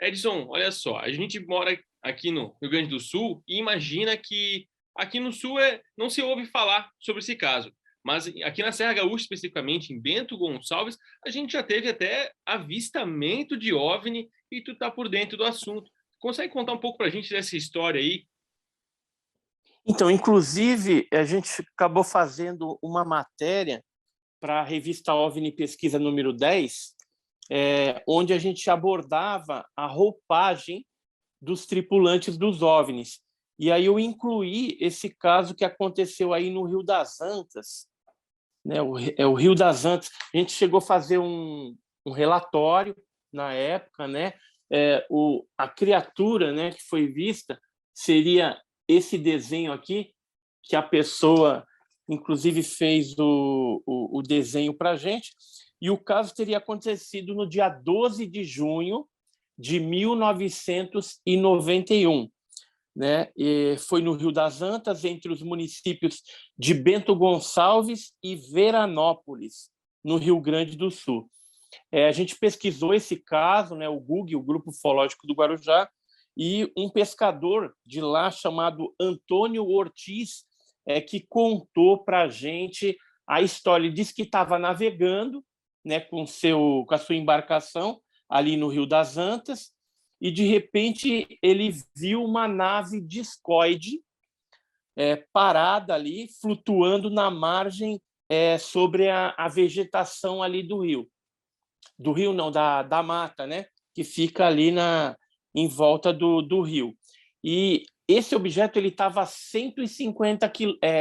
Edson, olha só, a gente mora aqui no Rio Grande do Sul e imagina que aqui no Sul não se ouve falar sobre esse caso. Mas aqui na Serra Gaúcha, especificamente em Bento Gonçalves, a gente já teve até avistamento de OVNI e tu tá por dentro do assunto. Consegue contar um pouco para a gente dessa história aí? Então, inclusive, a gente acabou fazendo uma matéria para a revista OVNI Pesquisa número 10, onde a gente abordava a roupagem dos tripulantes dos OVNIs. E aí eu incluí esse caso que aconteceu aí no Rio das Antas, né? O Rio das Antas. A gente chegou a fazer um relatório na época, né? A criatura, né, que foi vista seria esse desenho aqui, que a pessoa, inclusive, fez o desenho para a gente, e o caso teria acontecido no dia 12 de junho de 1991. Né? E foi no Rio das Antas, entre os municípios de Bento Gonçalves e Veranópolis, no Rio Grande do Sul. A gente pesquisou esse caso, né, o GUG, o Grupo Ufológico do Guarujá, e um pescador de lá chamado Antônio Ortiz, que contou para a gente a história. Ele disse que estava navegando, né, com a sua embarcação ali no Rio das Antas, e de repente ele viu uma nave discoide parada ali, flutuando na margem sobre a vegetação ali do rio. Do rio não, da mata, né? Que fica ali em volta do rio. E esse objeto estava a 150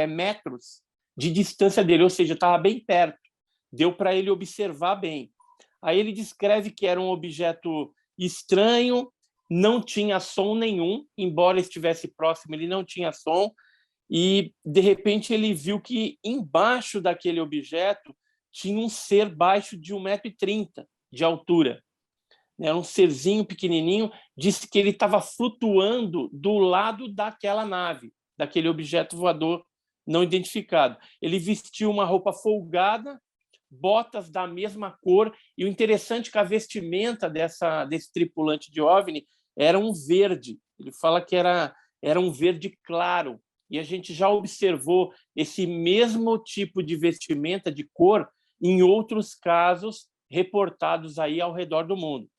metros de distância dele, ou seja, estava bem perto. Deu para ele observar bem. Aí ele descreve que era um objeto estranho, não tinha som nenhum, embora estivesse próximo, ele não tinha som, e de repente ele viu que embaixo daquele objeto tinha um ser baixo de 1,30 m de altura. Era um serzinho pequenininho, disse que ele estava flutuando do lado daquela nave, daquele objeto voador não identificado. Ele vestiu uma roupa folgada, botas da mesma cor, e o interessante é que a vestimenta desse tripulante de OVNI era um verde. Ele fala que era um verde claro, e a gente já observou esse mesmo tipo de vestimenta, de cor, em outros casos reportados aí ao redor do mundo.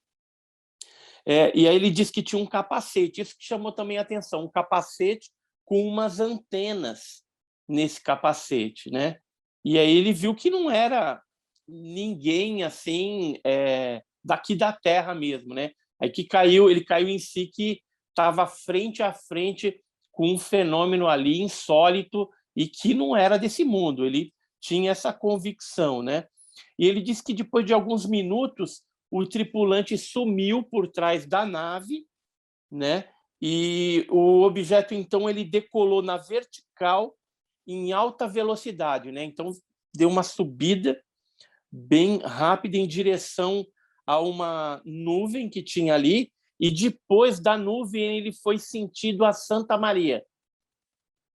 E aí ele disse que tinha um capacete, isso que chamou também a atenção, um capacete com umas antenas nesse capacete, né? E aí ele viu que não era ninguém assim daqui da Terra mesmo, né? Aí que ele caiu em si que estava frente a frente com um fenômeno ali insólito e que não era desse mundo. Ele tinha essa convicção, né? E ele disse que depois de alguns minutos o tripulante sumiu por trás da nave, né? E o objeto então ele decolou na vertical em alta velocidade, né? Então deu uma subida bem rápida em direção a uma nuvem que tinha ali, e depois da nuvem ele foi sentido a Santa Maria,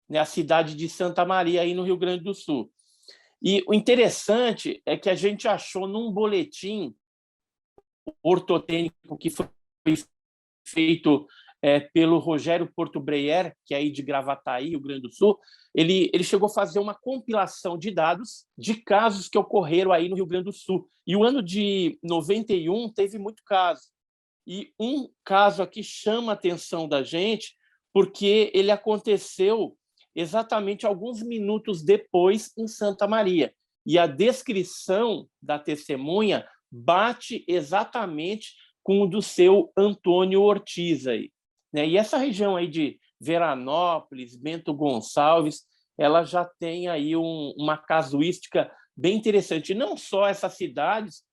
né? A cidade de Santa Maria aí no Rio Grande do Sul. E o interessante é que a gente achou num boletim ortotênico que foi feito pelo Rogério Porto Breyer, que é aí de Gravataí, Rio Grande do Sul. Ele chegou a fazer uma compilação de dados de casos que ocorreram aí no Rio Grande do Sul. E o ano de 91 teve muito caso. E um caso aqui chama a atenção da gente, porque ele aconteceu exatamente alguns minutos depois em Santa Maria. E a descrição da testemunha bate exatamente com o do seu Antônio Ortiz aí, né? E essa região aí de Veranópolis, Bento Gonçalves, ela já tem aí uma casuística bem interessante. Não só essas cidades,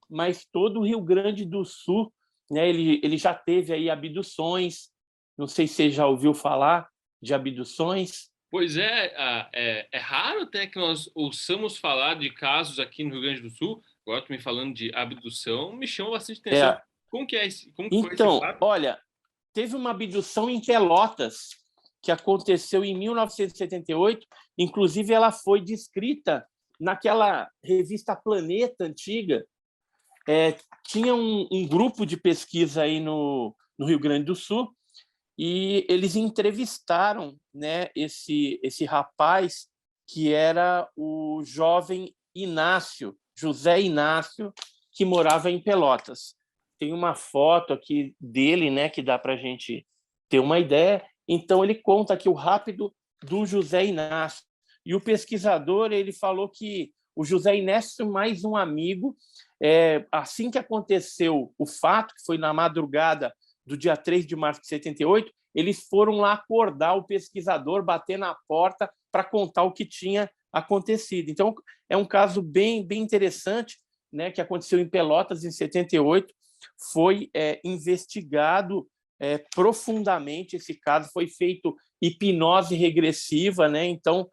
mas todo o Rio Grande do Sul, né? Ele já teve aí abduções. Não sei se você já ouviu falar de abduções. Pois é raro até que nós ouçamos falar de casos aqui no Rio Grande do Sul. Agora tu me falando de abdução, me chama bastante atenção. É, Como que foi esse então, fato? olha, teve uma abdução em Pelotas que aconteceu em 1978. Inclusive, ela foi descrita naquela revista Planeta antiga. tinha um grupo de pesquisa aí no Rio Grande do Sul e eles entrevistaram, né, esse rapaz que era o jovem Inácio, José Inácio, que morava em Pelotas. Tem uma foto aqui dele, né, que dá para a gente ter uma ideia. Então, ele conta aqui o rápido do José Inácio. E o pesquisador ele falou que o José Inácio, mais um amigo, assim que aconteceu o fato, que foi na madrugada do dia 3 de março de 78, eles foram lá acordar o pesquisador, bater na porta para contar o que tinha acontecido. Então, é um caso bem interessante, né, que aconteceu em Pelotas, em 78, foi investigado profundamente esse caso, foi feito hipnose regressiva, né? Então,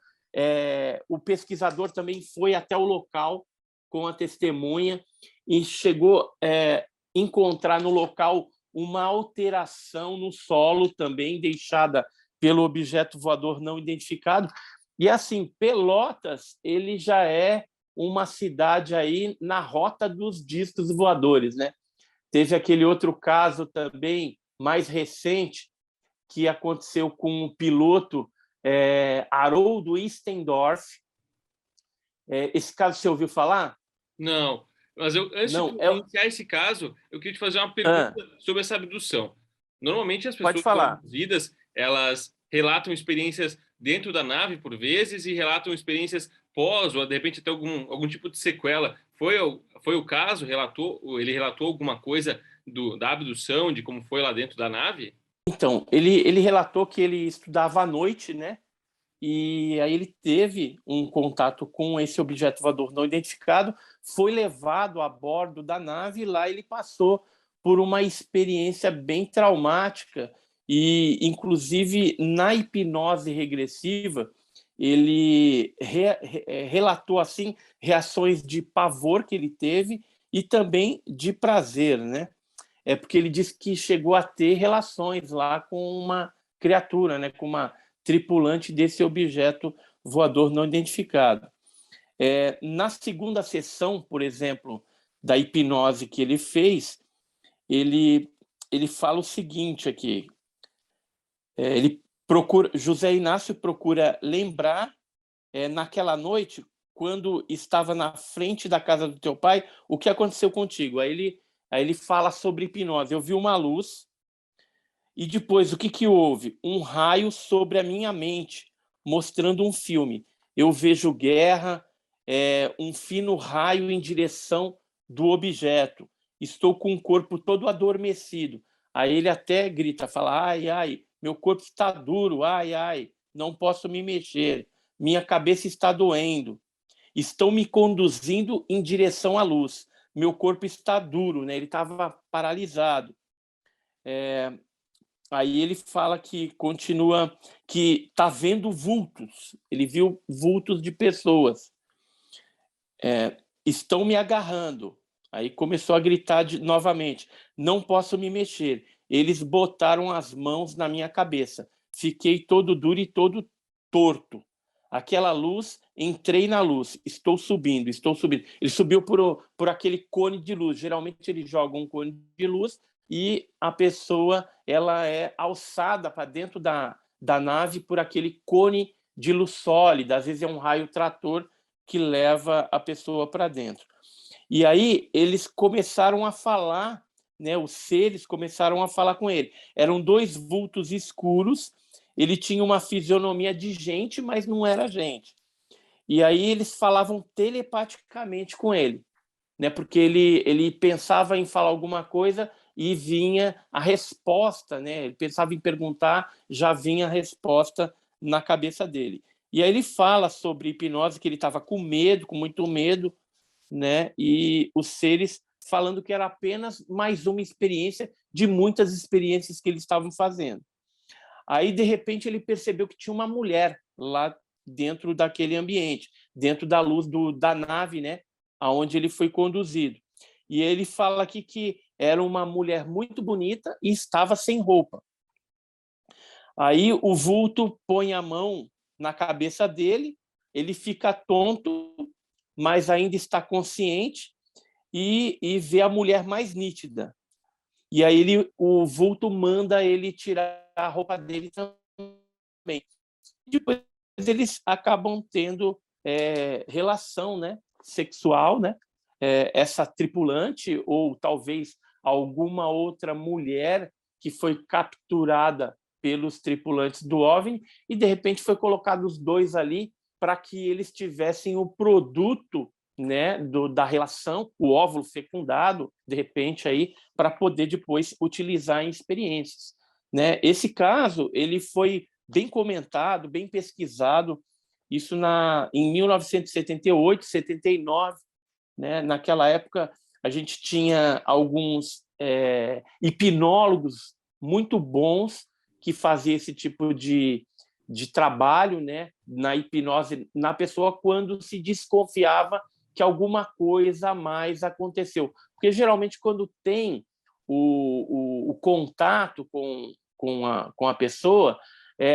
o pesquisador também foi até o local com a testemunha e chegou a encontrar no local uma alteração no solo também deixada pelo objeto voador não identificado. E assim, Pelotas, ele já é uma cidade aí na rota dos discos voadores, né? Teve aquele outro caso também mais recente que aconteceu com o piloto Haroldo Istendorf. Esse caso você ouviu falar? Não, mas antes de Não, tu iniciar esse caso, eu queria te fazer uma pergunta sobre essa abdução. Normalmente as pode pessoas que são falar. abduzidas, elas relatam experiências dentro da nave por vezes e relatam experiências pós ou de repente até algum tipo de sequela. Foi o caso? Ele relatou alguma coisa da abdução, de como foi lá dentro da nave? Então, ele relatou que ele estudava à noite, né? E aí ele teve um contato com esse objeto voador não identificado, foi levado a bordo da nave e lá ele passou por uma experiência bem traumática e, inclusive, na hipnose regressiva, ele relatou assim reações de pavor que ele teve e também de prazer, né? Porque ele disse que chegou a ter relações lá com uma criatura, né? Com uma tripulante desse objeto voador não identificado. Na segunda sessão, por exemplo, da hipnose que ele fez, ele fala o seguinte aqui. José Inácio procura lembrar, naquela noite, quando estava na frente da casa do teu pai, o que aconteceu contigo. Aí ele fala sobre hipnose. Eu vi uma luz e depois o que houve? Um raio sobre a minha mente, mostrando um filme. Eu vejo guerra, um fino raio em direção do objeto. Estou com o corpo todo adormecido. Aí ele até grita, fala, ai, ai, meu corpo está duro, ai, ai, não posso me mexer. Minha cabeça está doendo. Estão me conduzindo em direção à luz. Meu corpo está duro, né? Ele estava paralisado. Aí ele fala que continua, que está vendo vultos. Ele viu vultos de pessoas. Estão me agarrando. Aí começou a gritar novamente. Não posso me mexer. Eles botaram as mãos na minha cabeça. Fiquei todo duro e todo torto. Aquela luz, entrei na luz. Estou subindo, estou subindo. Ele subiu por aquele cone de luz. Geralmente ele joga um cone de luz e a pessoa ela é alçada para dentro da nave por aquele cone de luz sólida. Às vezes é um raio trator que leva a pessoa para dentro. E aí eles começaram a falar, né? Os seres começaram a falar com ele. Eram dois vultos escuros. Ele tinha uma fisionomia de gente, mas não era gente. E aí eles falavam telepaticamente com ele, né? Porque ele pensava em falar alguma coisa e vinha a resposta, né? Ele pensava em perguntar, já vinha a resposta na cabeça dele. E aí ele fala sobre hipnose, que ele estava com medo, com muito medo, né? E os seres falando que era apenas mais uma experiência de muitas experiências que eles estavam fazendo. Aí, de repente, ele percebeu que tinha uma mulher lá dentro daquele ambiente, dentro da luz da nave, né? Aonde ele foi conduzido. E ele fala aqui que era uma mulher muito bonita e estava sem roupa. Aí o vulto põe a mão na cabeça dele, ele fica tonto, mas ainda está consciente, e vê a mulher mais nítida. E aí o vulto manda ele tirar a roupa dele também. Depois eles acabam tendo relação, né, sexual, né? Essa tripulante, ou talvez alguma outra mulher que foi capturada pelos tripulantes do OVNI, e de repente foi colocado os dois ali para que eles tivessem o produto, né, da relação, o óvulo fecundado, de repente, aí, para poder depois utilizar em experiências. Né? Esse caso ele foi bem comentado, bem pesquisado, isso em 1978, 79, né? Naquela época a gente tinha alguns hipnólogos muito bons que faziam esse tipo de trabalho, né? Na hipnose na pessoa quando se desconfiava que alguma coisa a mais aconteceu. Porque geralmente quando tem o contato com a pessoa,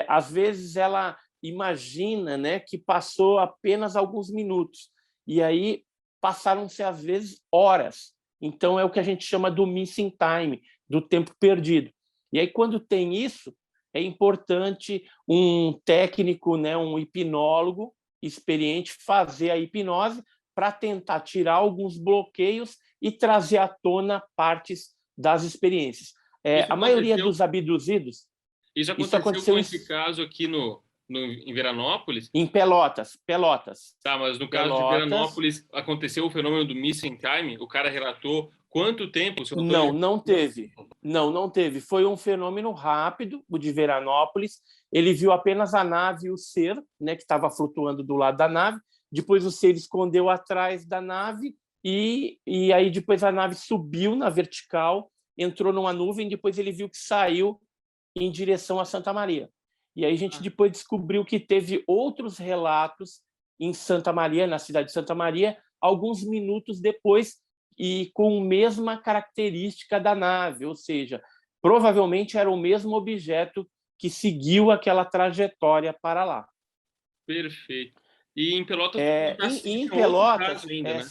às vezes ela imagina, né, que passou apenas alguns minutos, e aí passaram-se, às vezes, horas. Então, é o que a gente chama do missing time, do tempo perdido. E aí, quando tem isso, é importante um técnico, né, um hipnólogo experiente, fazer a hipnose para tentar tirar alguns bloqueios e trazer à tona partes das experiências. A maioria dos abduzidos... Isso aconteceu com esse caso aqui em Veranópolis? Em Pelotas. Tá, mas no caso de Veranópolis, aconteceu o fenômeno do missing time? O cara relatou quanto tempo? Não teve. Não teve. Foi um fenômeno rápido, o de Veranópolis. Ele viu apenas a nave e o ser, né, que estava flutuando do lado da nave. Depois o ser escondeu atrás da nave e aí depois a nave subiu na vertical, entrou numa nuvem, depois ele viu que saiu em direção a Santa Maria. E aí a gente depois descobriu que teve outros relatos em Santa Maria, na cidade de Santa Maria, alguns minutos depois, e com a mesma característica da nave, ou seja, provavelmente era o mesmo objeto que seguiu aquela trajetória para lá. Perfeito. E em Pelotas... em Pelotas... ainda, né?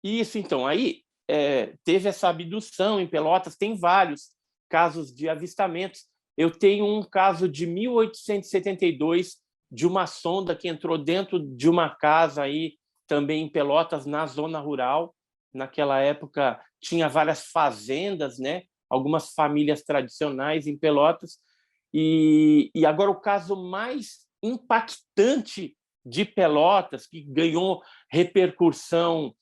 Isso, então. Aí teve essa abdução em Pelotas, tem vários casos de avistamentos. Eu tenho um caso de 1872, de uma sonda que entrou dentro de uma casa aí, também em Pelotas, na zona rural. Naquela época tinha várias fazendas, né? Algumas famílias tradicionais em Pelotas. E agora o caso mais impactante de Pelotas, que ganhou repercussão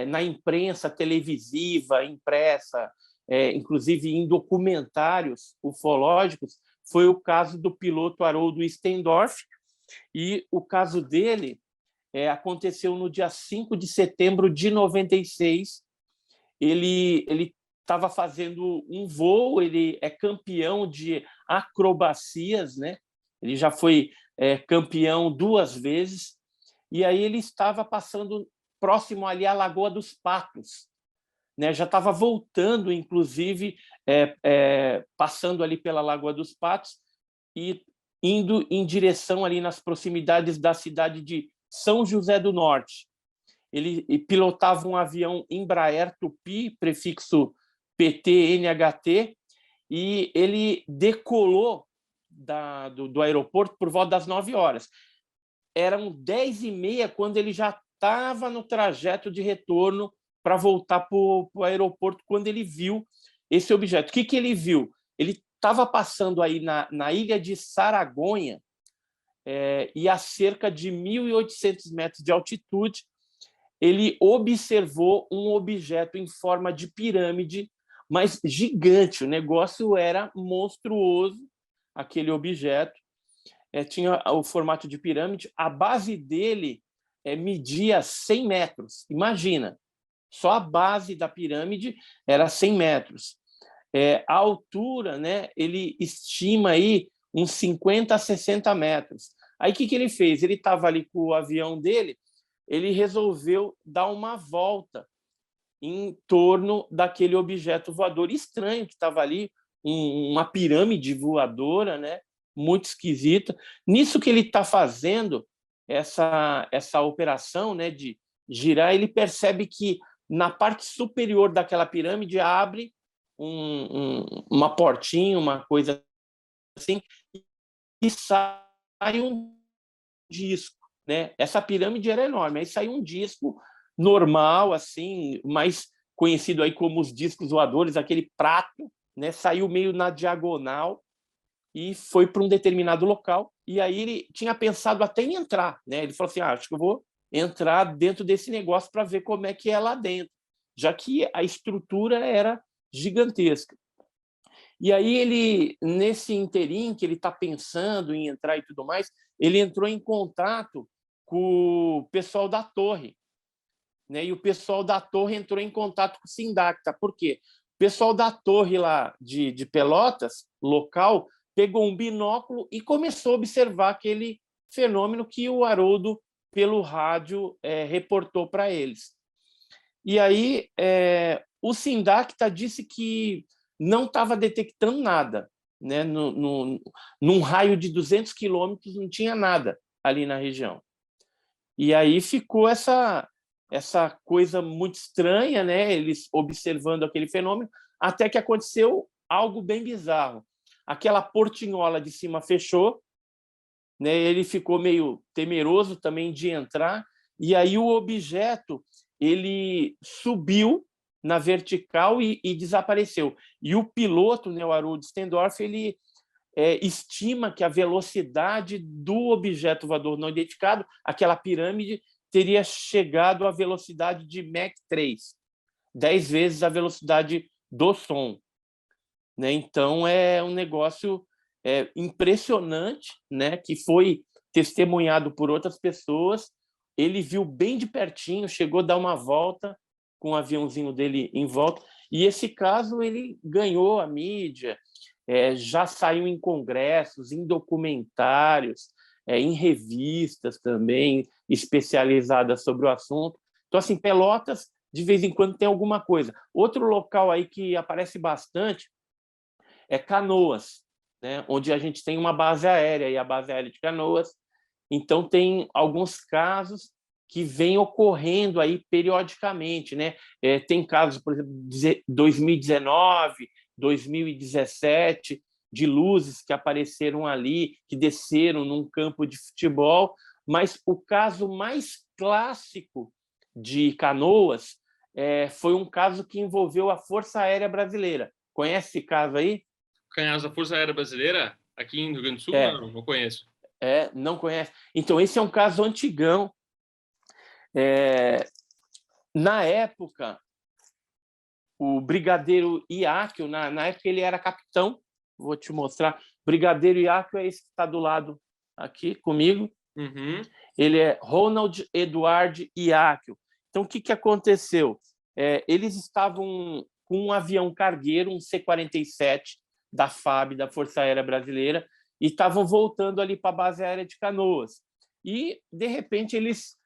na imprensa televisiva, impressa, inclusive em documentários ufológicos, foi o caso do piloto Haroldo Stendorf, e o caso dele aconteceu no dia 5 de setembro de 96. Ele estava fazendo um voo, ele é campeão de acrobacias, né? Ele já foi campeão 2 vezes, e aí ele estava passando próximo ali à Lagoa dos Patos, né? Já estava voltando, inclusive, passando ali pela Lagoa dos Patos e indo em direção ali nas proximidades da cidade de São José do Norte. Ele pilotava um avião Embraer Tupi, prefixo PT-NHT, e ele decolou do aeroporto por volta das 9 horas. Eram 10h30 quando ele já estava no trajeto de retorno para voltar para o aeroporto, quando ele viu esse objeto. O que ele viu? Ele estava passando aí na ilha de Saragonha, e a cerca de 1.800 metros de altitude, ele observou um objeto em forma de pirâmide, mas gigante. O negócio era monstruoso, aquele objeto. Tinha o formato de pirâmide. A base dele media 100 metros. Imagina, só a base da pirâmide era 100 metros. A altura, né, ele estima aí uns 50 a 60 metros. Aí o que ele fez? Ele estava ali com o avião dele, ele resolveu dar uma volta em torno daquele objeto voador estranho que estava ali, uma pirâmide voadora, né? Muito esquisita. Nisso que ele está fazendo essa operação, né, de girar, ele percebe que na parte superior daquela pirâmide abre uma portinha, uma coisa assim, e sai um disco, né? Essa pirâmide era enorme, aí saiu um disco normal, assim, mais conhecido aí como os discos voadores, aquele prato, né? Saiu meio na diagonal e foi para um determinado local. E aí ele tinha pensado até em entrar, né? Ele falou assim: acho que eu vou entrar dentro desse negócio para ver como é que é lá dentro, já que a estrutura era gigantesca. E aí ele, nesse interim que ele está pensando em entrar e tudo mais, ele entrou em contato com o pessoal da torre, né? E o pessoal da torre entrou em contato com o Sindacta. Por quê? O pessoal da torre lá de Pelotas, local, pegou um binóculo e começou a observar aquele fenômeno que o Haroldo, pelo rádio, reportou para eles. E aí o Sindacta disse que não estava detectando nada, né? Num raio de 200 quilômetros não tinha nada ali na região. E aí ficou essa coisa muito estranha, né? Eles observando aquele fenômeno, até que aconteceu algo bem bizarro. Aquela portinhola de cima fechou, né? Ele ficou meio temeroso também de entrar, e aí o objeto ele subiu na vertical e desapareceu. E o piloto, né, o Haroldo Stendorf, ele estima que a velocidade do objeto voador não identificado, aquela pirâmide, teria chegado à velocidade de Mach 3, 10 vezes a velocidade do som, né? Então, é um negócio impressionante, né? Que foi testemunhado por outras pessoas. Ele viu bem de pertinho, chegou a dar uma volta com o aviãozinho dele em volta. E esse caso ele ganhou a mídia, já saiu em congressos, em documentários, em revistas também especializadas sobre o assunto. Então, assim, Pelotas, de vez em quando, tem alguma coisa. Outro local aí que aparece bastante é Canoas, né? Onde a gente tem uma base aérea, e a base aérea de Canoas. Então, tem alguns casos que vêm ocorrendo aí periodicamente, né? Tem casos, por exemplo, de 2019, 2017, de luzes que apareceram ali, que desceram num campo de futebol, mas o caso mais clássico de Canoas foi um caso que envolveu a Força Aérea Brasileira. Conhece esse caso aí? Canhões da Força Aérea Brasileira? Aqui em Rio Grande do Sul? É, Não conheço. não conhece. Então, esse é um caso antigão. Na época, o brigadeiro Iáquio, na época ele era capitão, vou te mostrar. O brigadeiro Iáquio é esse que está do lado aqui comigo. Uhum. Ele é Ronald Eduard Iáquio. Então, o que aconteceu? Eles estavam com um avião cargueiro, um C-47 da FAB, da Força Aérea Brasileira, e estavam voltando ali para a base aérea de Canoas. E, de repente, eles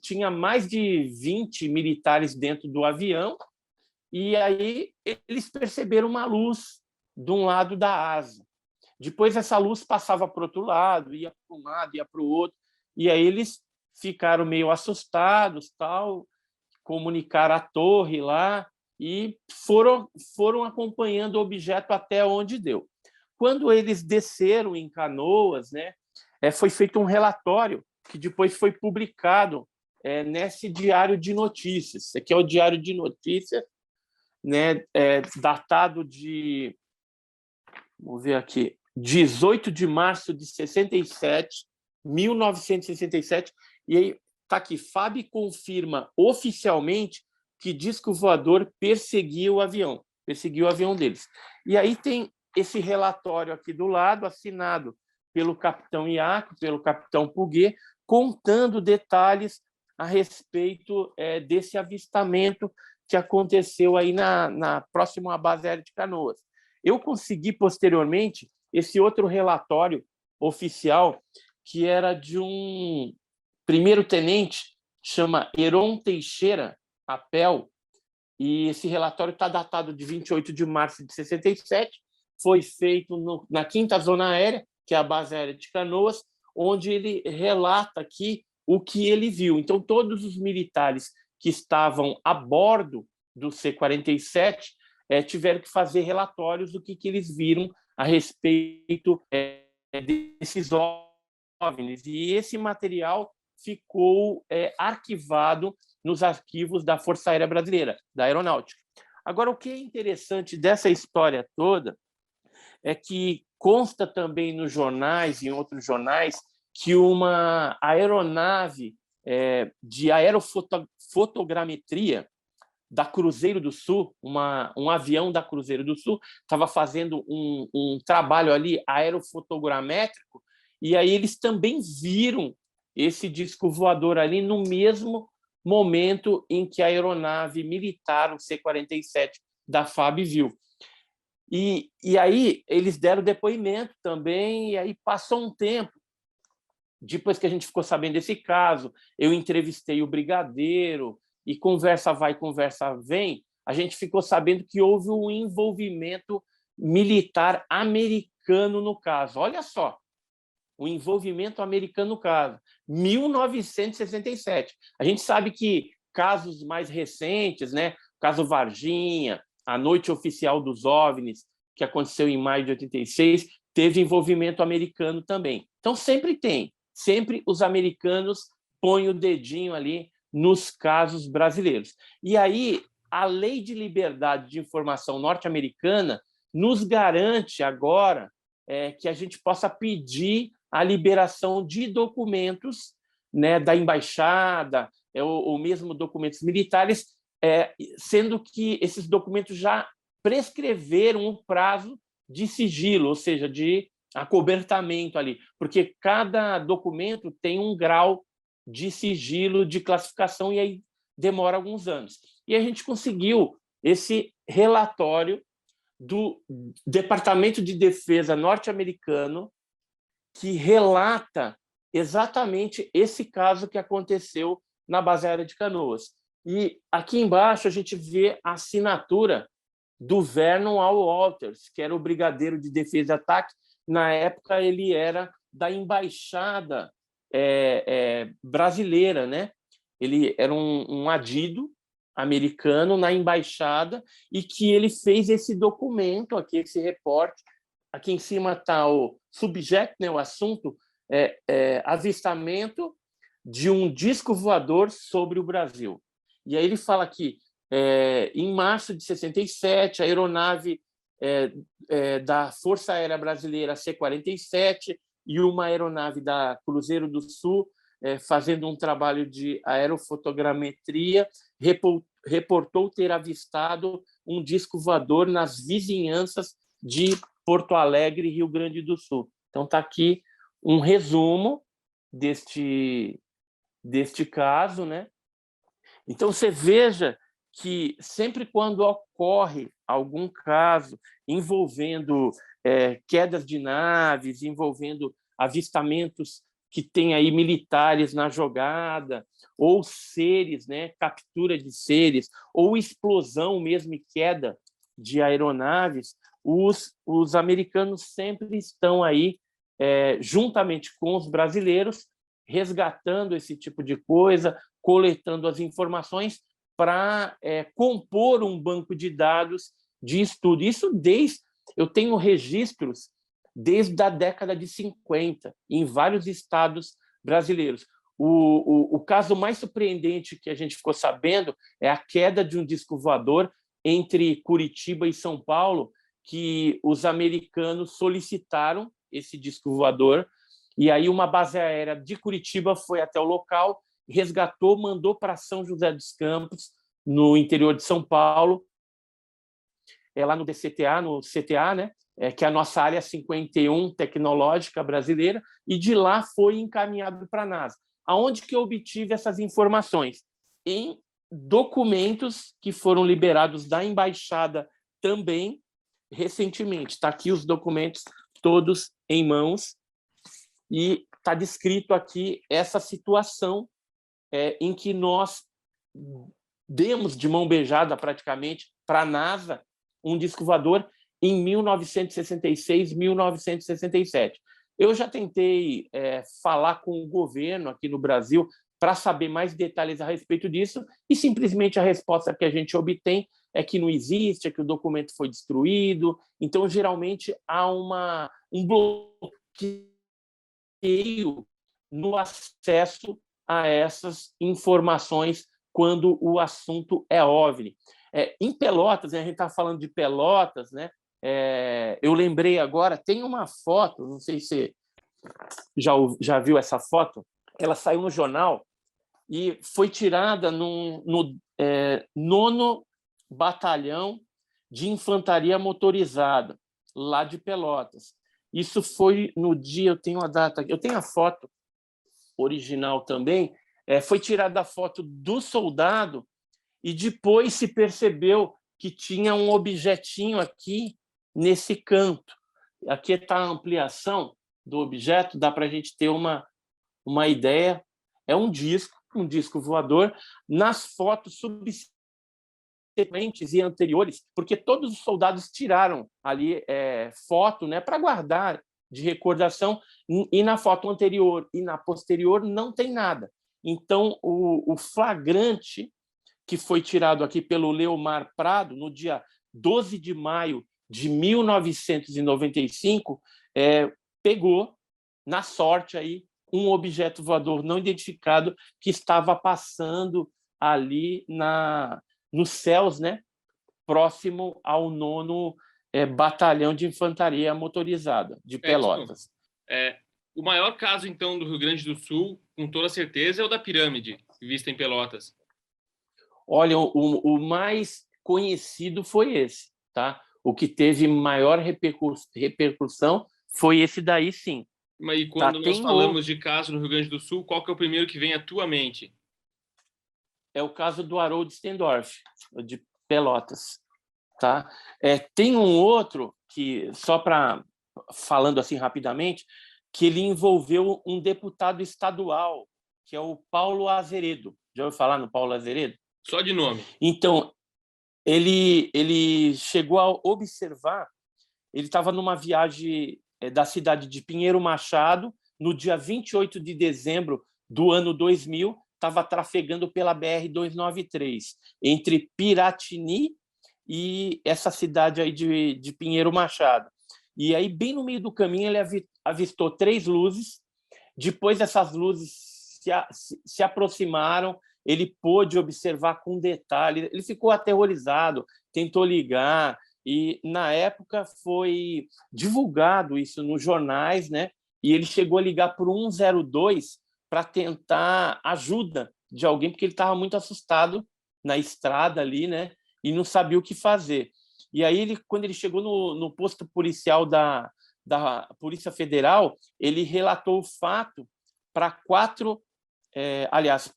tinha mais de 20 militares dentro do avião, e aí eles perceberam uma luz de um lado da asa. Depois essa luz passava para o outro lado, ia para um lado, ia para o outro, e aí eles ficaram meio assustados, tal, comunicaram à torre lá e foram acompanhando o objeto até onde deu. Quando eles desceram em Canoas, né, foi feito um relatório que depois foi publicado nesse diário de notícias. Esse aqui é o diário de notícias, né, datado de, vamos ver aqui, 18 de março de 67, 1967, e aí está aqui: FAB confirma oficialmente que disco voador perseguiu o avião deles. E aí tem esse relatório aqui do lado, assinado pelo capitão Iáquio, pelo capitão Puguet, contando detalhes a respeito desse avistamento que aconteceu aí na próxima base aérea de Canoas. Eu consegui, posteriormente, esse outro relatório oficial, que era de um primeiro-tenente, chama Heron Teixeira Apel, e esse relatório está datado de 28 de março de 67, foi feito na 5ª Zona Aérea, que é a base aérea de Canoas, onde ele relata aqui o que ele viu. Então, todos os militares que estavam a bordo do C-47 tiveram que fazer relatórios do que eles viram a respeito desses OVNIs. E esse material ficou arquivado nos arquivos da Força Aérea Brasileira, da Aeronáutica. Agora, o que é interessante dessa história toda é que consta também nos jornais e em outros jornais que uma aeronave de aerofotogrametria da Cruzeiro do Sul, um avião da Cruzeiro do Sul, estava fazendo um trabalho ali aerofotogramétrico, e aí eles também viram esse disco voador ali no mesmo momento em que a aeronave militar, o C-47 da FAB, viu. E aí eles deram depoimento também, e aí passou um tempo, depois que a gente ficou sabendo desse caso, eu entrevistei o brigadeiro, e conversa vai, conversa vem, a gente ficou sabendo que houve um envolvimento militar americano no caso. Olha só, o envolvimento americano no caso, 1967. A gente sabe que casos mais recentes, né, o caso Varginha, a Noite Oficial dos OVNIs, que aconteceu em maio de 86, teve envolvimento americano também. Então, sempre tem, sempre os americanos põem o dedinho ali nos casos brasileiros. E aí, a Lei de Liberdade de Informação norte-americana nos garante agora que a gente possa pedir a liberação de documentos, né, da embaixada, ou mesmo documentos militares, sendo que esses documentos já prescreveram um prazo de sigilo, ou seja, de acobertamento ali, porque cada documento tem um grau de sigilo, de classificação, e aí demora alguns anos. E a gente conseguiu esse relatório do Departamento de Defesa norte-americano que relata exatamente esse caso que aconteceu na base aérea de Canoas. E aqui embaixo a gente vê a assinatura do Vernon Al Walters, que era o brigadeiro de defesa e ataque. Na época, ele era da embaixada brasileira, né? Ele era um adido americano na embaixada e que ele fez esse documento aqui, esse reporte. Aqui em cima está o subject, né, o assunto, avistamento de um disco voador sobre o Brasil. E aí ele fala que, em março de 67, a aeronave da Força Aérea Brasileira, C-47, e uma aeronave da Cruzeiro do Sul, fazendo um trabalho de aerofotogrametria, reportou ter avistado um disco voador nas vizinhanças de Porto Alegre, Rio Grande do Sul. Então, está aqui um resumo deste caso, né? Então, você veja que sempre quando ocorre algum caso envolvendo quedas de naves, envolvendo avistamentos que tem aí militares na jogada, ou seres, né, captura de seres, ou explosão mesmo e queda de aeronaves, os americanos sempre estão aí, juntamente com os brasileiros, resgatando esse tipo de coisa, coletando as informações para compor um banco de dados de estudo. Isso eu tenho registros desde a década de 50, em vários estados brasileiros. O caso mais surpreendente que a gente ficou sabendo é a queda de um disco voador entre Curitiba e São Paulo, que os americanos solicitaram esse disco voador, e aí uma base aérea de Curitiba foi até o local, resgatou, mandou para São José dos Campos, no interior de São Paulo, lá no DCTA, no CTA, né? Que é a nossa área 51 tecnológica brasileira, e de lá foi encaminhado para a NASA. Aonde que eu obtive essas informações? Em documentos que foram liberados da embaixada também recentemente. Está aqui os documentos todos em mãos, e está descrito aqui essa situação em que nós demos de mão beijada praticamente para a NASA um disco voador em 1966, 1967. Eu já tentei falar com o governo aqui no Brasil para saber mais detalhes a respeito disso, e simplesmente a resposta que a gente obtém é que não existe, é que o documento foi destruído. Então, geralmente, há um bloqueio no acesso a essas informações quando o assunto é OVNI. Em Pelotas, né, a gente está falando de Pelotas, né? Eu lembrei agora, tem uma foto, não sei se você já viu essa foto, ela saiu no jornal e foi tirada no 9º Batalhão de Infantaria Motorizada, lá de Pelotas. Isso foi no dia, eu tenho a data, eu tenho a foto original também, foi tirada a foto do soldado e depois se percebeu que tinha um objetinho aqui nesse canto. Aqui está a ampliação do objeto, dá para a gente ter uma ideia. É um disco voador. Nas fotos subsequentes e anteriores, porque todos os soldados tiraram ali foto, né, para guardar de recordação, e na foto anterior e na posterior não tem nada. Então, o flagrante que foi tirado aqui pelo Leomar Prado, no dia 12 de maio de 1995, pegou, na sorte, aí, um objeto voador não identificado que estava passando ali nos céus, né, próximo ao 9º Batalhão de Infantaria Motorizada de Pelotas. O maior caso, então, do Rio Grande do Sul, com toda certeza, é o da pirâmide, vista em Pelotas. Olha, o mais conhecido foi esse, tá? O que teve maior repercussão foi esse daí, sim. E quando nós falamos de caso no Rio Grande do Sul, qual que é o primeiro que vem à tua mente? É o caso do Harold Stendorf, de Pelotas, tá? Tem um outro que, falando assim rapidamente, que ele envolveu um deputado estadual, que é o Paulo Azeredo. Já ouviu falar no Paulo Azeredo? Só de nome. Então, ele chegou a observar, ele estava numa viagem da cidade de Pinheiro Machado, no dia 28 de dezembro do ano 2000, estava trafegando pela BR-293, entre Piratini e essa cidade aí de Pinheiro Machado. E aí, bem no meio do caminho, ele avistou 3 luzes. Depois, essas luzes se aproximaram, ele pôde observar com detalhe, ele ficou aterrorizado, tentou ligar, e na época foi divulgado isso nos jornais, né? E ele chegou a ligar para o 102 para tentar ajuda de alguém, porque ele estava muito assustado na estrada ali, né? E não sabia o que fazer. E aí, quando ele chegou no posto policial da Polícia Federal, ele relatou o fato para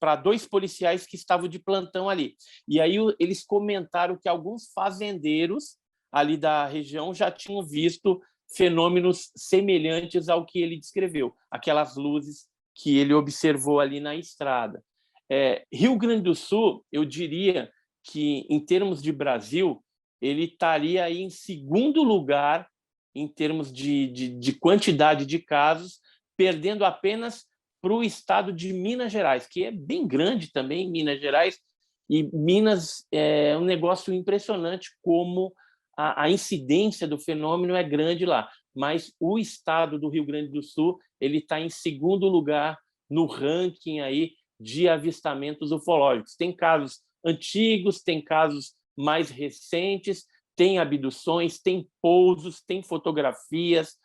para 2 policiais que estavam de plantão ali. E aí eles comentaram que alguns fazendeiros ali da região já tinham visto fenômenos semelhantes ao que ele descreveu, aquelas luzes que ele observou ali na estrada. Rio Grande do Sul, eu diria que, em termos de Brasil, ele estaria aí em segundo lugar em termos de quantidade de casos, perdendo apenas para o estado de Minas Gerais, que é bem grande também, Minas Gerais, e Minas é um negócio impressionante como a incidência do fenômeno é grande lá, mas o estado do Rio Grande do Sul ele está em segundo lugar no ranking aí de avistamentos ufológicos. Tem casos antigos, tem casos mais recentes, tem abduções, tem pousos, tem fotografias,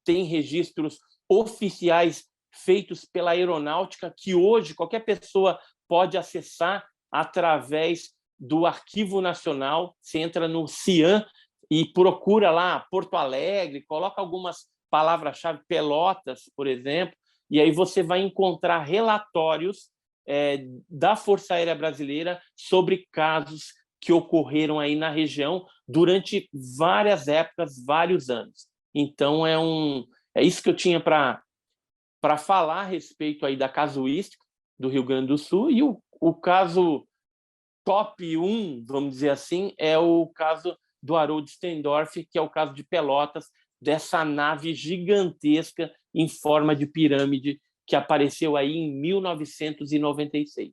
tem registros oficiais feitos pela aeronáutica, que hoje qualquer pessoa pode acessar através do Arquivo Nacional. Você entra no CIAN e procura lá Porto Alegre, coloca algumas palavras-chave, Pelotas, por exemplo, e aí você vai encontrar relatórios da Força Aérea Brasileira sobre casos que ocorreram aí na região durante várias épocas, vários anos. Então, é isso que eu tinha para falar a respeito aí da casuística do Rio Grande do Sul. E o caso top 1, vamos dizer assim, é o caso do Harold Stendorf, que é o caso de Pelotas, dessa nave gigantesca em forma de pirâmide que apareceu aí em 1996.